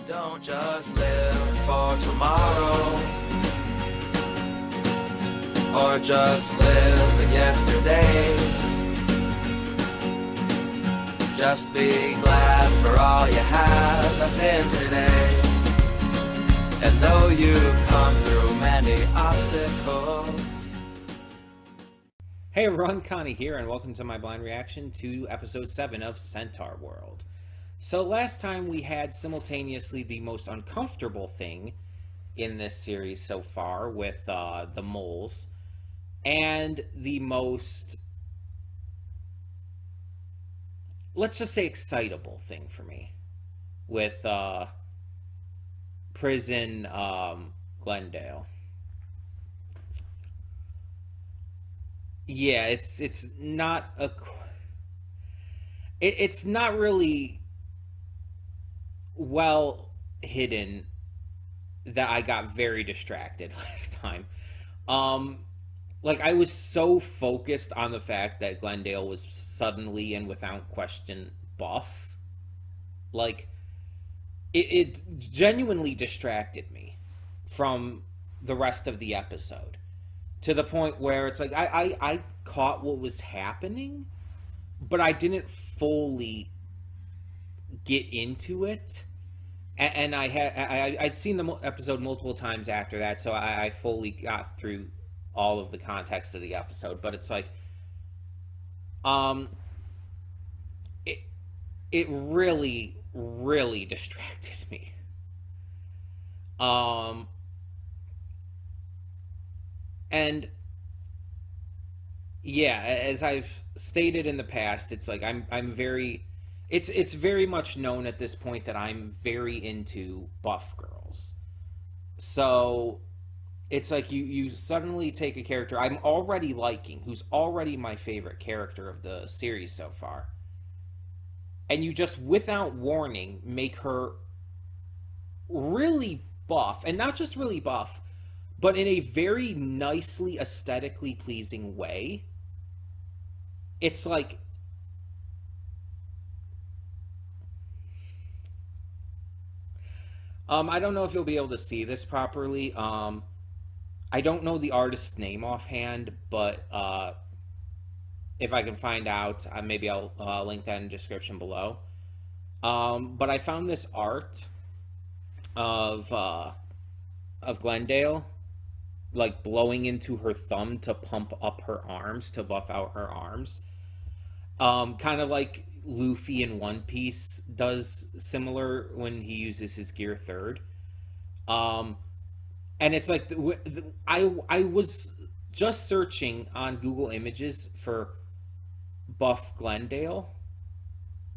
Don't just live for tomorrow, or just live in yesterday. Just be glad for all you have that's in today. And though you've come through many obstacles. Hey everyone, Connie here, and welcome to my blind reaction to episode 7 of Centaurworld. So last time we had simultaneously the most uncomfortable thing in this series so far with the moles, and the most, let's just say, excitable thing for me with prison Glendale. Yeah, it's not a it's not really well hidden that I got very distracted last time. Like, I was so focused on the fact that Glendale was suddenly and without question buff. Like, it genuinely distracted me from the rest of the episode, to the point where it's like I caught what was happening, but I didn't fully get into it. And I'd seen the episode multiple times after that, so I fully got through all of the context of the episode. But it's like, it really, really distracted me. And yeah, as I've stated in the past, it's like I'm very, it's very much known at this point that I'm very into buff girls. So it's like you suddenly take a character I'm already liking, who's already my favorite character of the series so far, and you just, without warning, make her really buff, and not just really buff, but in a very nicely aesthetically pleasing way. It's like, I don't know if you'll be able to see this properly. I don't know the artist's name offhand, but if I can find out, maybe I'll link that in the description below. But I found this art of Glendale, like, blowing into her thumb to pump up her arms, to buff out her arms. Kind of like Luffy in One Piece does, similar, when he uses his Gear Third. And it's like, I was just searching on Google Images for buff Glendale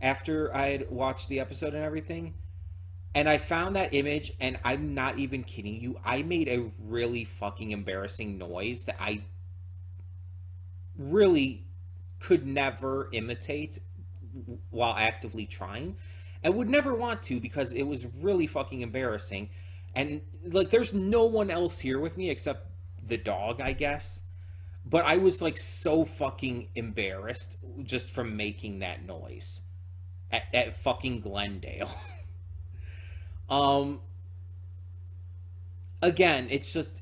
after I had watched the episode and everything, and I found that image, and I'm not even kidding you, I made a really fucking embarrassing noise that I really could never imitate while actively trying, and would never want to, because it was really fucking embarrassing. And, like, there's no one else here with me except the dog, I guess. But I was, like, so fucking embarrassed just from making that noise at fucking Glendale. Again, it's just,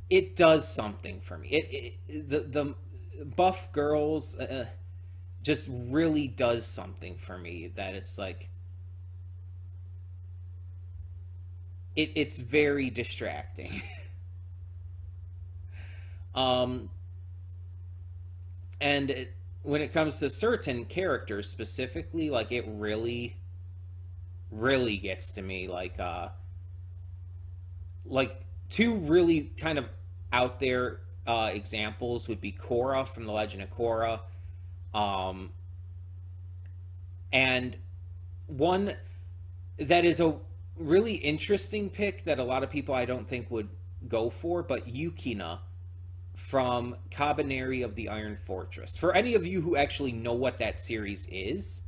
it does something for me. The buff girls just really does something for me, that it's like, it's very distracting. And when it comes to certain characters specifically, like, it really, really gets to me. Like two really kind of out there examples would be Korra from The Legend of Korra, and one that is a really interesting pick that a lot of people I don't think would go for, but Yukina from Cabaneri of the Iron Fortress. For any of you who actually know what that series is,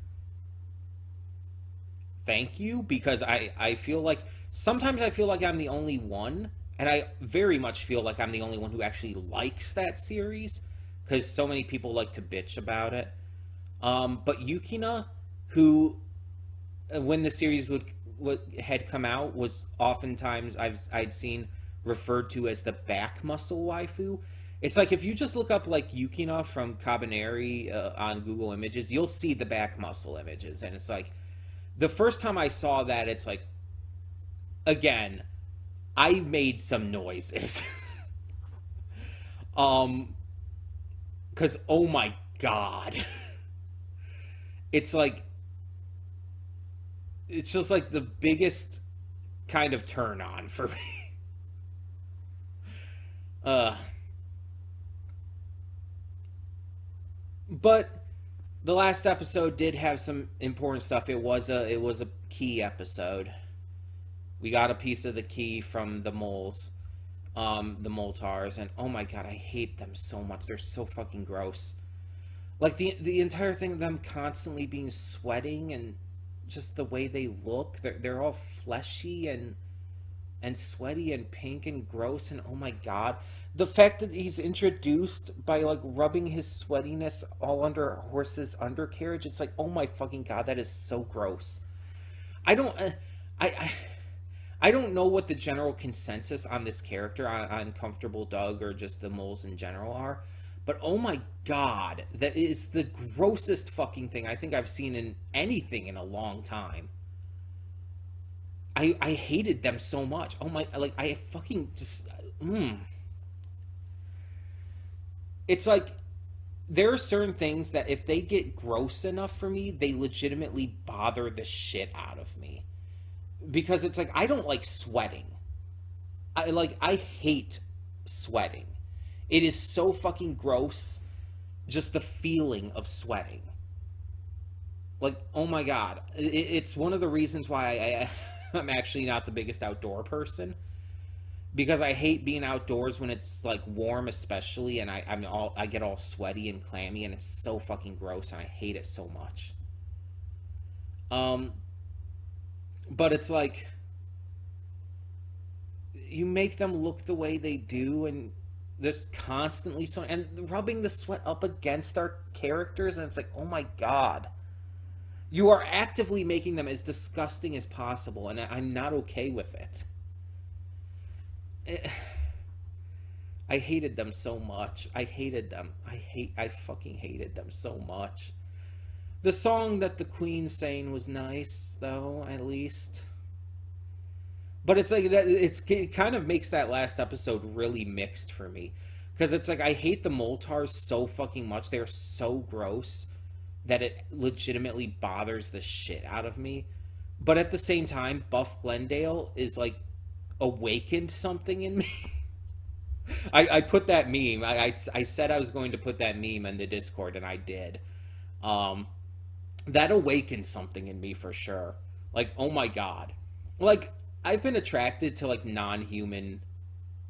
thank you, because I feel like, sometimes I feel like I'm the only one, and I very much feel like I'm the only one who actually likes that series, because so many people like to bitch about it. But Yukina, who, when the series what had come out was oftentimes I'd seen referred to as the back muscle waifu. It's like if you just look up like Yukina from Cabaneri on Google Images, you'll see the back muscle images, and it's like the first time I saw that, it's like, again, I made some noises. Because oh my god, it's like, it's just like the biggest kind of turn on for me. But the last episode did have some important stuff. It was a key episode. We got a piece of the key from the moles, the Moltars, and oh my god, I hate them so much. They're so fucking gross. Like the entire thing of them constantly being sweating and just the way they look. They're all fleshy and sweaty and pink and gross, and oh my god. The fact that he's introduced by like rubbing his sweatiness all under a horse's undercarriage, it's like, oh my fucking god, that is so gross. I don't know what the general consensus on this character, on Comfortable Doug, or just the moles in general are, but oh my god, that is the grossest fucking thing I think I've seen in anything in a long time. I hated them so much. Oh my, like, I fucking just, It's like, there are certain things that if they get gross enough for me, they legitimately bother the shit out of me. Because it's like, I don't like sweating. I hate sweating. It is so fucking gross, just the feeling of sweating. Like, oh my god. It's one of the reasons why I'm actually not the biggest outdoor person. Because I hate being outdoors when it's like warm, especially, and I get all sweaty and clammy, and it's so fucking gross, and I hate it so much. But it's like, you make them look the way they do, and there's constantly so, and rubbing the sweat up against our characters, and it's like, oh my god. You are actively making them as disgusting as possible, and I'm not okay with it. I hated them so much. I hated them. I fucking hated them so much. The song that the Queen sang was nice, though, at least. But it's like that. It kind of makes that last episode really mixed for me, because it's like I hate the Moltars so fucking much. They are so gross that it legitimately bothers the shit out of me. But at the same time, Buff Glendale is like awakened something in me. I put that meme. I said I was going to put that meme in the Discord, and I did. That awakened something in me for sure. Like, oh my god. Like, I've been attracted to like non-human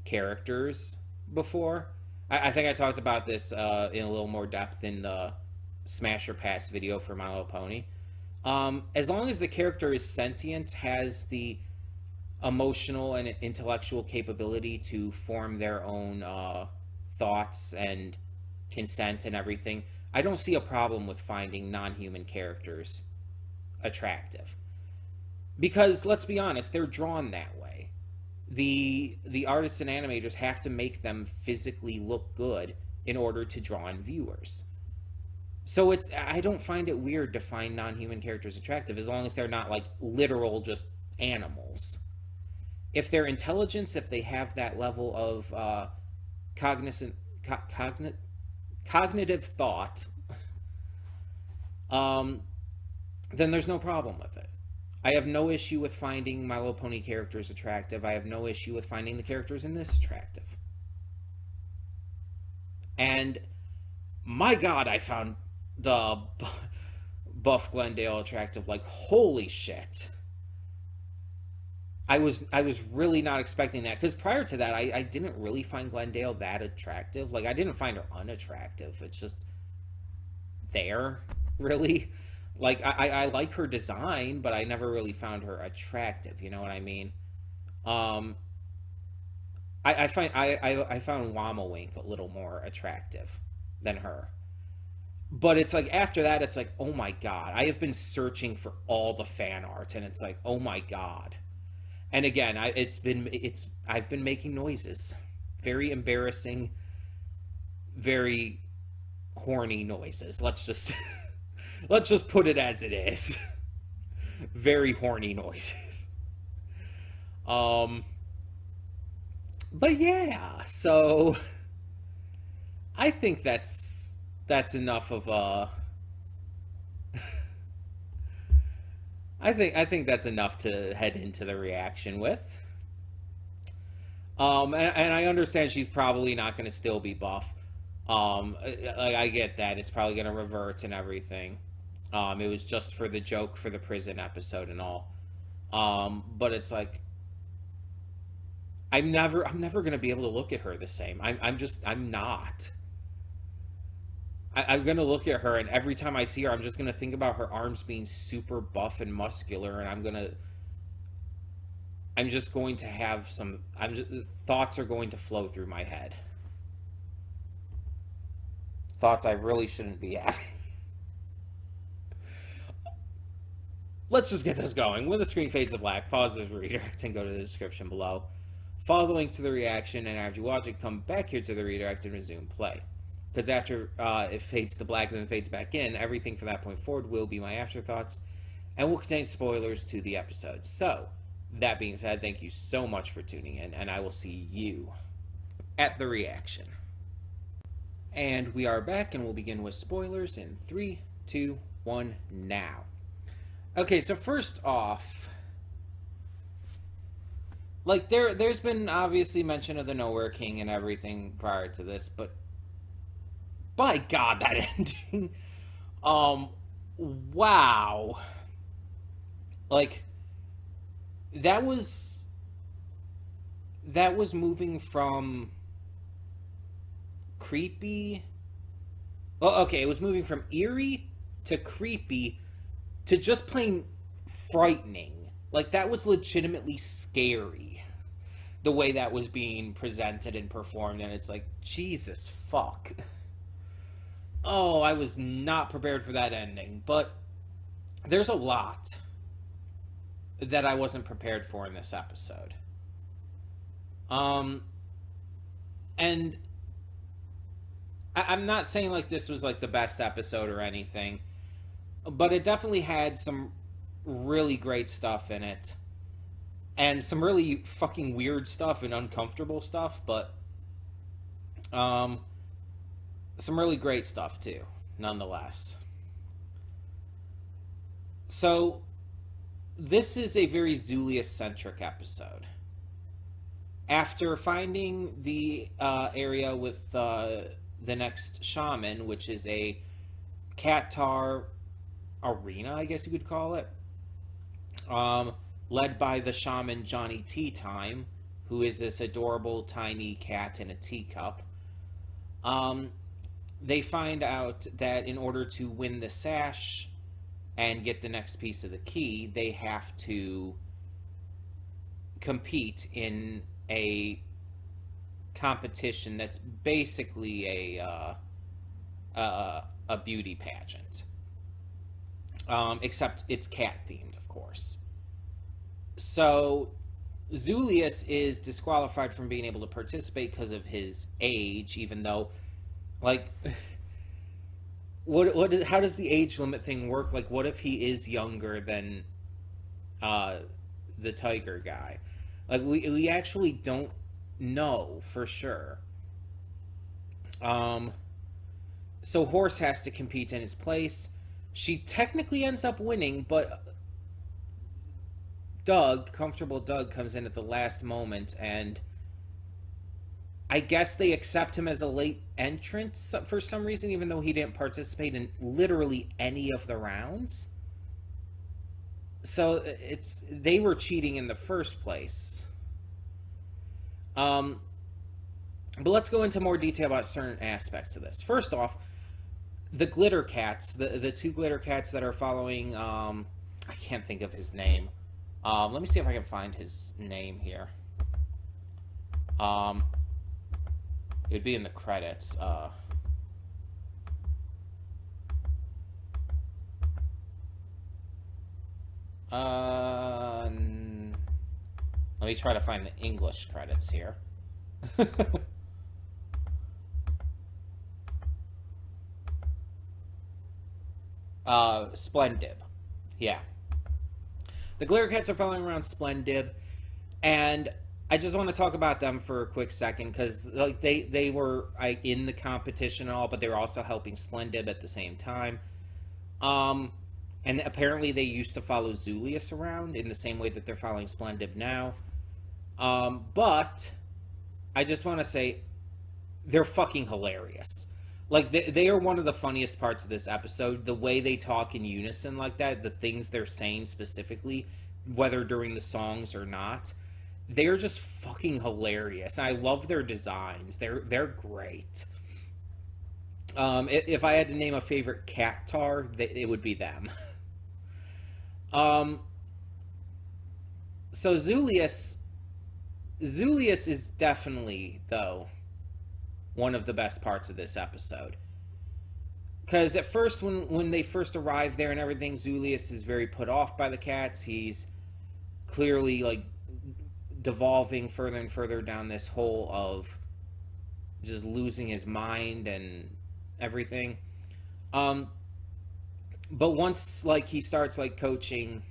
characters before. I think I talked about this in a little more depth in the Smash or Pass video for My Little Pony. As long as the character is sentient, has the emotional and intellectual capability to form their own thoughts and consent and everything, I don't see a problem with finding non-human characters attractive. Because, let's be honest, they're drawn that way. The artists and animators have to make them physically look good in order to draw in viewers. So I don't find it weird to find non-human characters attractive, as long as they're not like literal just animals. If they're intelligent, if they have that level of cognitive thought, then there's no problem with it. I have no issue with finding My Little Pony characters attractive. I have no issue with finding the characters in this attractive. And my god, I found the Buff Glendale attractive. Like, holy shit. I was really not expecting that, because prior to that, I didn't really find Glendale that attractive. Like, I didn't find her unattractive. It's just there, really. Like, I like her design, but I never really found her attractive. You know what I mean? I found Wamawink a little more attractive than her. but it's like after that, it's like, oh my god, I have been searching for all the fan art, and it's like, oh my god. And again, I've been making noises, very embarrassing, very horny noises. Let's just put it as it is. Very horny noises. But yeah, so I think that's enough of a. I think that's enough to head into the reaction with. And I understand she's probably not going to still be buff. Like I get that it's probably going to revert and everything. It was just for the joke for the prison episode and all. But it's like I'm never going to be able to look at her the same. I'm not. I'm gonna look at her, and every time I see her, I'm just gonna think about her arms being super buff and muscular, and I'm just going to have thoughts are going to flow through my head. Thoughts I really shouldn't be having. Let's just get this going. When the screen fades to black, pause this redirect and go to the description below. Follow the link to the reaction, and after you watch it, come back here to the redirect and resume play. Because after it fades to black and then fades back in, everything from that point forward will be my afterthoughts and will contain spoilers to the episode. So, that being said, thank you so much for tuning in, and I will see you at the reaction. And we are back, and we'll begin with spoilers in 3, 2, 1, now. Okay, so first off, like, there's been obviously mention of the Nowhere King and everything prior to this, but by God, that ending. Wow. Like, that was moving from creepy. Well, okay, it was moving from eerie to creepy to just plain frightening. Like, that was legitimately scary. The way that was being presented and performed, and it's like, Jesus fuck. Oh, I was not prepared for that ending, but there's a lot that I wasn't prepared for in this episode. And I'm not saying like this was like the best episode or anything, but it definitely had some really great stuff in it, and some really fucking weird stuff and uncomfortable stuff, but some really great stuff too, nonetheless. So, this is a very Zulius-centric episode. After finding the area with the next shaman, which is a Qatar arena, I guess you could call it, led by the shaman Johnny Tea Time, who is this adorable tiny cat in a teacup. They find out that in order to win the sash and get the next piece of the key, they have to compete in a competition that's basically a beauty pageant. Except it's cat themed, of course. So Zulius is disqualified from being able to participate because of his age, even though, like, how does the age limit thing work? Like, what if he is younger than the tiger guy? Like, we actually don't know for sure. So Horse has to compete in his place. She technically ends up winning, but Comfortable Doug comes in at the last moment, and I guess they accept him as a late entrant for some reason, even though he didn't participate in literally any of the rounds. So they were cheating in the first place. But let's go into more detail about certain aspects of this. First off, the glitter cats, the two glitter cats that are following, I can't think of his name. Let me see if I can find his name here. It would be in the credits. Let me try to find the English credits here. Splendid. Yeah. The Glitter Cats are following around Splendid, and I just want to talk about them for a quick second because like they were in the competition and all, but they were also helping Splendid at the same time. And apparently they used to follow Zulius around in the same way that they're following Splendid now. But I just want to say they're fucking hilarious. Like they are one of the funniest parts of this episode. The way they talk in unison like that, the things they're saying specifically, whether during the songs or not, they're just fucking hilarious. I love their designs. They're great. If I had to name a favorite cat tar, it would be them. So Zulius is definitely though one of the best parts of this episode. Because at first, when they first arrive there and everything, Zulius is very put off by the cats. He's clearly like devolving further and further down this hole of just losing his mind and everything. But once like he starts like coaching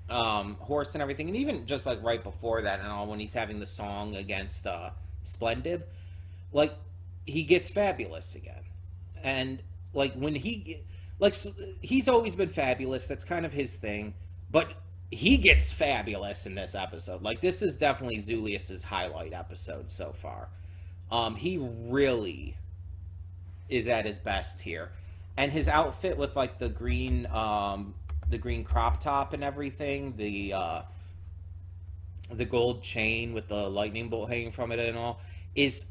Horse and everything, and even just like right before that and all, when he's having the song against Splendid, like he gets fabulous again. And like when he like he's always been fabulous, that's kind of his thing, but he gets fabulous in this episode. Like this is definitely Zulius's highlight episode so far. He really is at his best here, and his outfit with like the green crop top and everything, the gold chain with the lightning bolt hanging from it and all, it's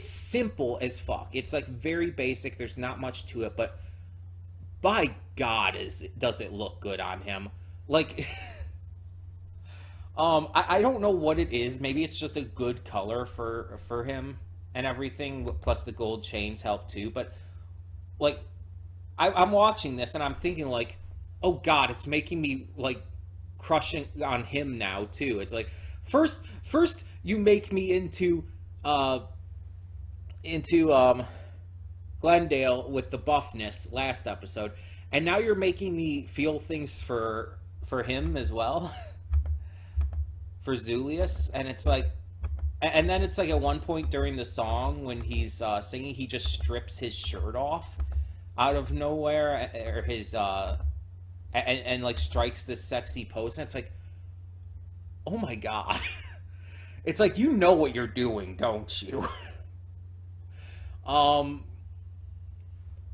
simple as fuck. It's like very basic. There's not much to it, but by God, does it look good on him? Like, I don't know what it is. Maybe it's just a good color for him and everything. Plus the gold chains help too. But like, I'm watching this and I'm thinking like, oh God, it's making me like crushing on him now too. It's like first you make me into Glendale with the buffness last episode, and now you're making me feel things for him as well. For Zulius. And it's like, and then it's like at one point during the song when he's singing, he just strips his shirt off out of nowhere, or his and like strikes this sexy pose, and it's like, oh my God. It's like, you know what you're doing, don't you?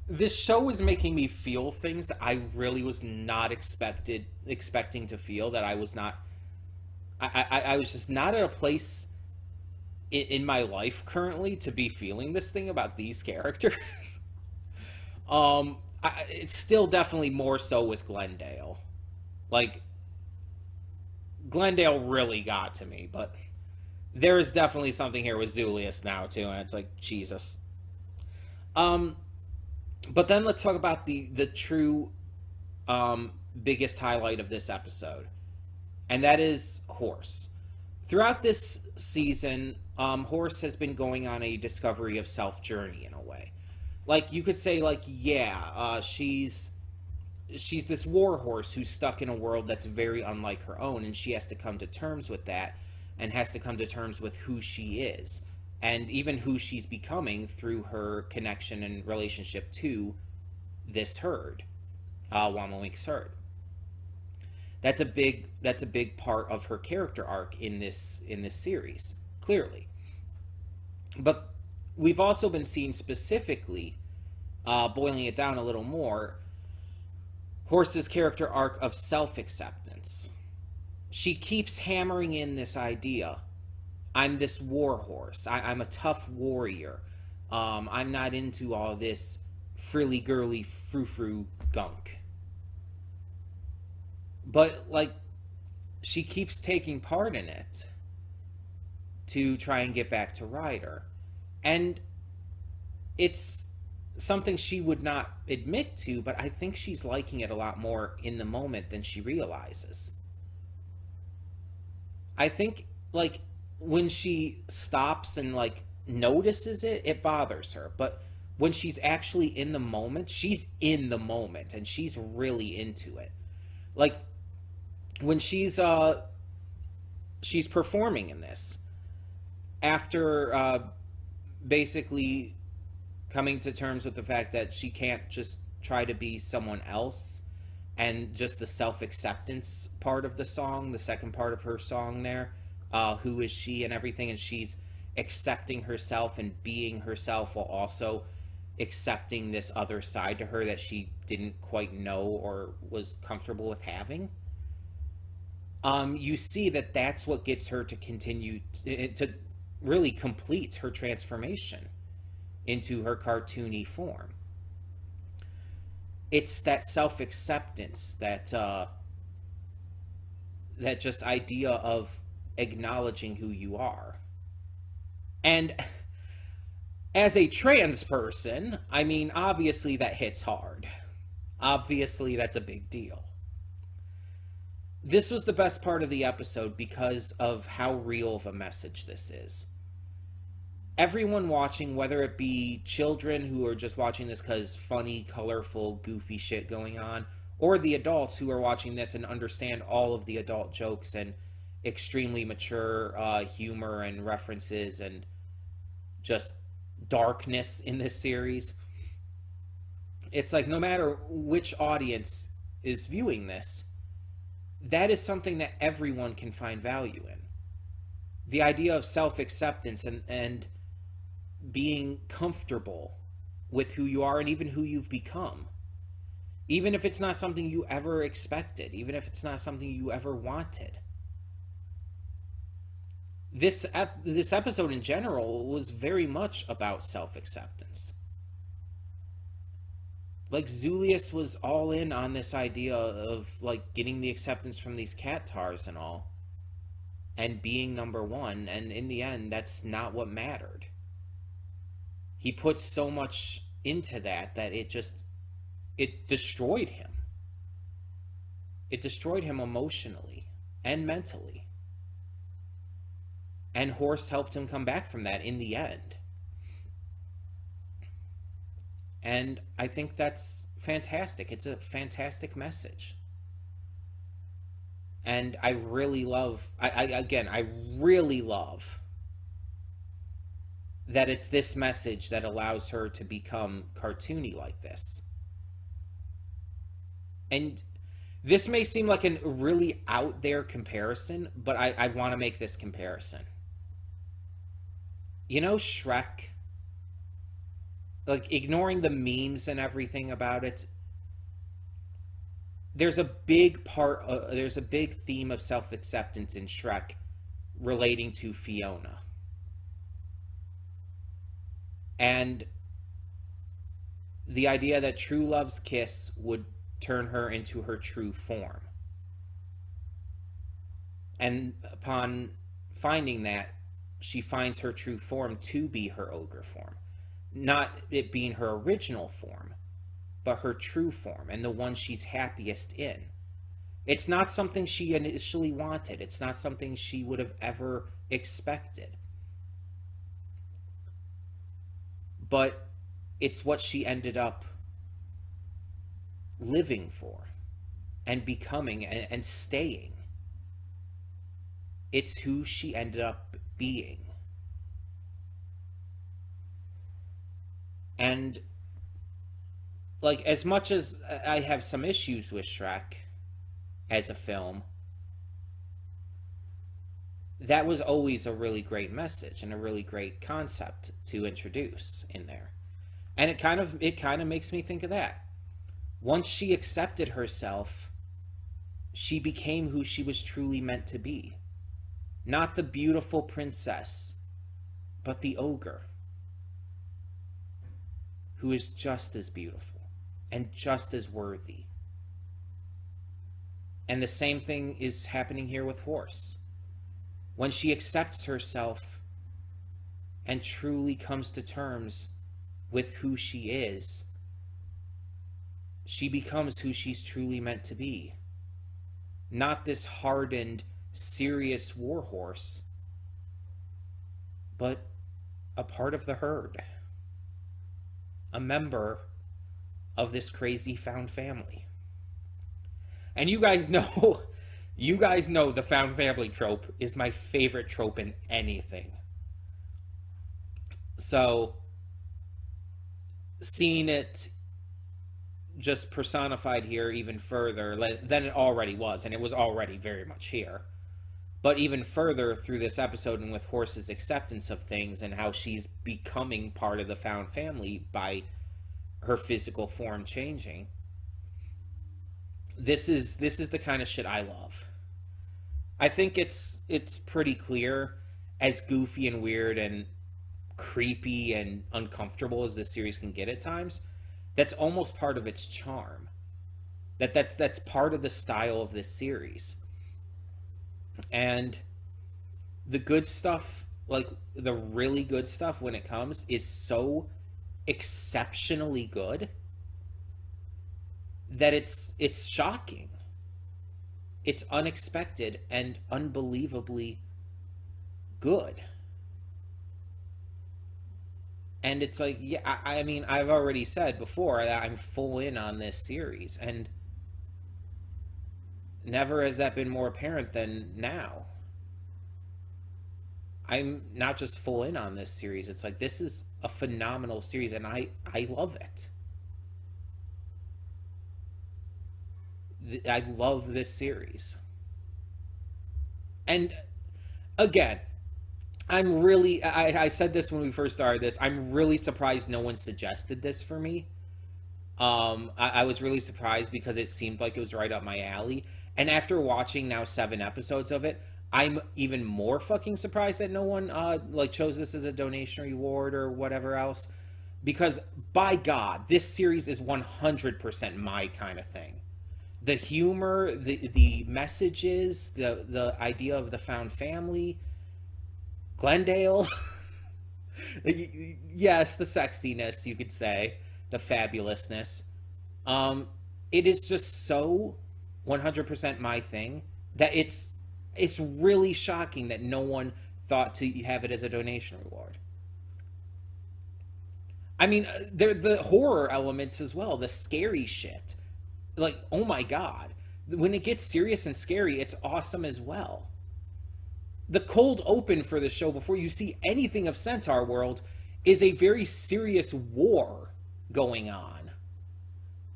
This show is making me feel things that I really was not expecting to feel. That I was not, I was just not at a place in my life currently to be feeling this thing about these characters. It's still definitely more so with Glendale. Like, Glendale really got to me, but there is definitely something here with Zulius now too, and it's like, Jesus. But then let's talk about the true biggest highlight of this episode, and that is Horse. Throughout this season, Horse has been going on a discovery of self journey in a way. Like, you could say, like, yeah, she's this war horse who's stuck in a world that's very unlike her own, and she has to come to terms with that, and has to come to terms with who she is, and even who she's becoming through her connection and relationship to this herd, Wamawink's herd. That's a big part of her character arc in this series, clearly. But we've also been seeing specifically, boiling it down a little more, Horse's character arc of self-acceptance. She keeps hammering in this idea: I'm this war horse. I'm a tough warrior. I'm not into all this frilly-girly frou-frou gunk. But, like, she keeps taking part in it to try and get back to Ryder. And it's something she would not admit to, but I think she's liking it a lot more in the moment than she realizes. I think, like, when she stops and, like, notices it, it bothers her. But when she's actually in the moment, she's in the moment and she's really into it. Like, when she's performing in this, after basically coming to terms with the fact that she can't just try to be someone else, and just the self-acceptance part of the song, the second part of her song there, who is she and everything, and she's accepting herself and being herself while also accepting this other side to her that she didn't quite know or was comfortable with having. You see that that's what gets her to continue to really complete her transformation into her cartoony form. It's that self-acceptance, that that just idea of acknowledging who you are. And as a trans person, I mean, obviously that hits hard. Obviously that's a big deal. This was the best part of the episode because of how real of a message this is. Everyone watching, whether it be children who are just watching this because funny, colorful, goofy shit going on, or the adults who are watching this and understand all of the adult jokes and extremely mature humor and references and just darkness in this series. It's like, no matter which audience is viewing this, that is something that everyone can find value in. The idea of self-acceptance and being comfortable with who you are and even who you've become. Even if it's not something you ever expected, even if it's not something you ever wanted. This episode in general was very much about self-acceptance. Like, Zulius was all in on this idea of, like, getting the acceptance from these cat tars and all, and being number one, and in the end, that's not what mattered. He put so much into that it destroyed him. It destroyed him emotionally and mentally. And Horse helped him come back from that in the end. And I think that's fantastic. It's a fantastic message. And I really love, I really love that it's this message that allows her to become cartoony like this. And this may seem like a really out there comparison, but I want to make this comparison. You know Shrek? Like, ignoring the memes and everything about it, there's a big theme of self-acceptance in Shrek relating to Fiona. And the idea that true love's kiss would turn her into her true form. And upon finding that, she finds her true form to be her ogre form. Not it being her original form, but her true form, and the one she's happiest in. It's not something she initially wanted. It's not something she would have ever expected. But it's what she ended up living for and becoming and staying. It's who she ended up being. And, like, as much as I have some issues with Shrek as a film, that was always a really great message and a really great concept to introduce in there. And it kind of makes me think of that. Once she accepted herself, she became who she was truly meant to be. Not the beautiful princess, but the ogre, who is just as beautiful and just as worthy. And the same thing is happening here with Horse. When she accepts herself and truly comes to terms with who she is, she becomes who she's truly meant to be. Not this hardened, serious warhorse, but a part of the herd. A member of this crazy found family. And you guys know the found family trope is my favorite trope in anything. So, seeing it just personified here even further than it already was, and it was already very much here, but even further through this episode, and with Horse's acceptance of things and how she's becoming part of the found family by her physical form changing. This is the kind of shit I love. I think it's pretty clear, as goofy and weird and creepy and uncomfortable as this series can get at times, that's almost part of its charm. That's part of the style of this series. And the good stuff, like the really good stuff when it comes, is so exceptionally good that it's shocking. It's unexpected and unbelievably good. And it's like, yeah, I mean, I've already said before that I'm full in on this series, and never has that been more apparent than now. I'm not just full in on this series. It's like, this is a phenomenal series, and I love it. I love this series. And again, I said this when we first started this, I'm really surprised no one suggested this for me. I was really surprised because it seemed like it was right up my alley. And after watching now 7 episodes of it, I'm even more fucking surprised that no one chose this as a donation reward or whatever else. Because, by God, this series is 100% my kind of thing. The humor, the messages, the idea of the found family, Glendale, yes, the sexiness, you could say, the fabulousness. It is just so 100% my thing that it's really shocking that no one thought to have it as a donation reward. I mean, the horror elements as well, the scary shit. Like, oh my God. When it gets serious and scary, it's awesome as well. The cold open for the show, before you see anything of Centaurworld, is a very serious war going on.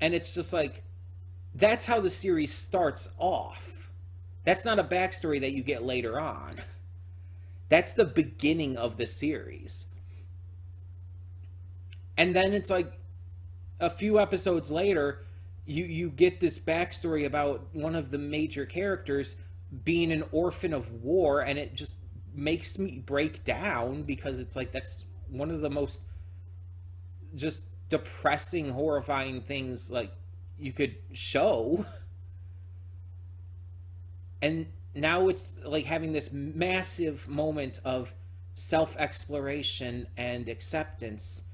And it's just like, that's how the series starts off. That's not a backstory that you get later on. That's the beginning of the series. And then it's like, a few episodes later, you get this backstory about one of the major characters being an orphan of war, and it just makes me break down, because it's like, that's one of the most just depressing, horrifying things like you could show. And now it's like having this massive moment of self-exploration and acceptance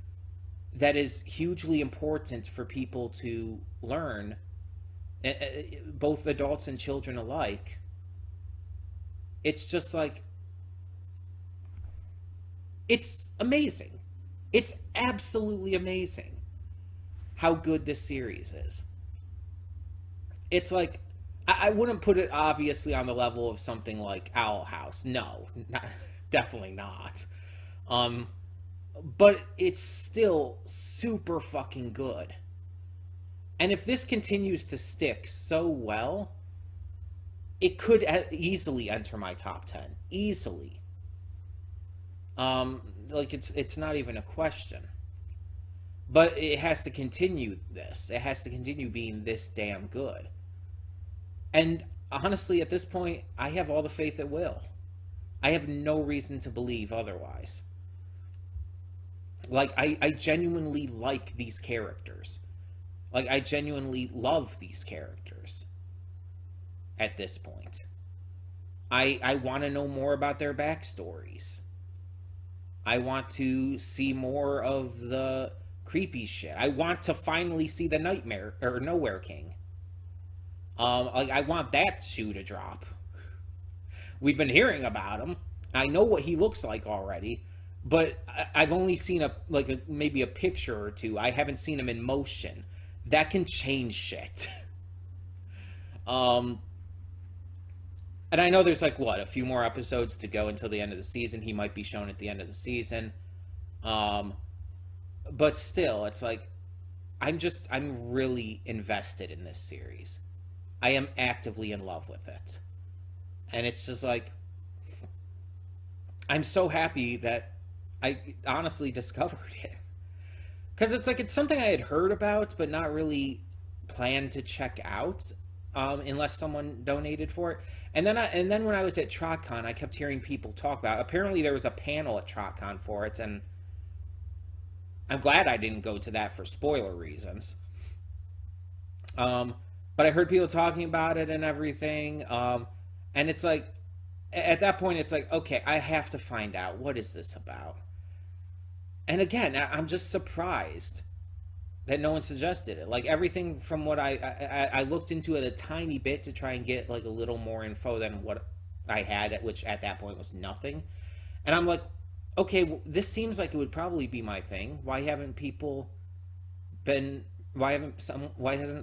that is hugely important for people to learn, both adults and children alike. It's just like, it's amazing. It's absolutely amazing how good this series is. It's like, I wouldn't put it obviously on the level of something like Owl House. No, definitely not. But it's still super fucking good. And if this continues to stick so well, it could easily enter my top 10. Easily. Like, it's not even a question. But it has to continue this. It has to continue being this damn good. And honestly, at this point, I have all the faith it will. I have no reason to believe otherwise. Like, I genuinely like these characters. Like, I genuinely love these characters at this point. I want to know more about their backstories. I want to see more of the creepy shit. I want to finally see the Nightmare or Nowhere King. Like I want that shoe to drop. We've been hearing about him. I know what he looks like already, but I've only seen maybe a picture or two. I haven't seen him in motion. That can change shit. And I know there's like a few more episodes to go until the end of the season. He might be shown at the end of the season. But still, it's like I'm really invested in this series. I am actively in love with it. And it's just like, I'm so happy that I honestly discovered it. Because it's something I had heard about, but not really planned to check out, unless someone donated for it. And then when I was at TrotCon, I kept hearing people talk about it. Apparently there was a panel at TrotCon for it, and I'm glad I didn't go to that for spoiler reasons. But I heard people talking about it and everything. And it's like, at that point, it's like, okay, I have to find out. What is this about? And again, I'm just surprised that no one suggested it. Like, everything from what I looked into it a tiny bit to try and get, like, a little more info than what I had, which at that point was nothing. And I'm like, okay, well, this seems like it would probably be my thing. Why hasn't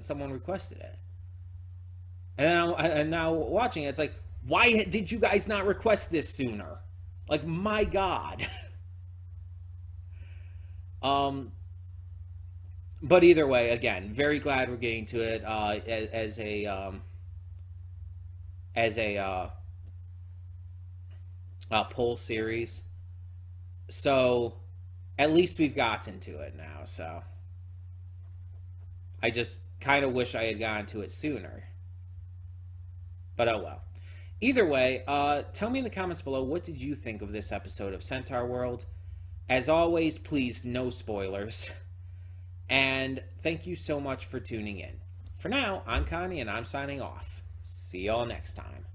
someone requested it? And now watching it, it's like, why did you guys not request this sooner? Like, my God. But either way, again, very glad we're getting to it as a poll series. So at least we've gotten to it now. So I just kind of wish I had gotten to it sooner. But oh well. Either way, tell me in the comments below, what did you think of this episode of Centaurworld? As always, please, no spoilers. And thank you so much for tuning in. For now, I'm Connie, and I'm signing off. See y'all next time.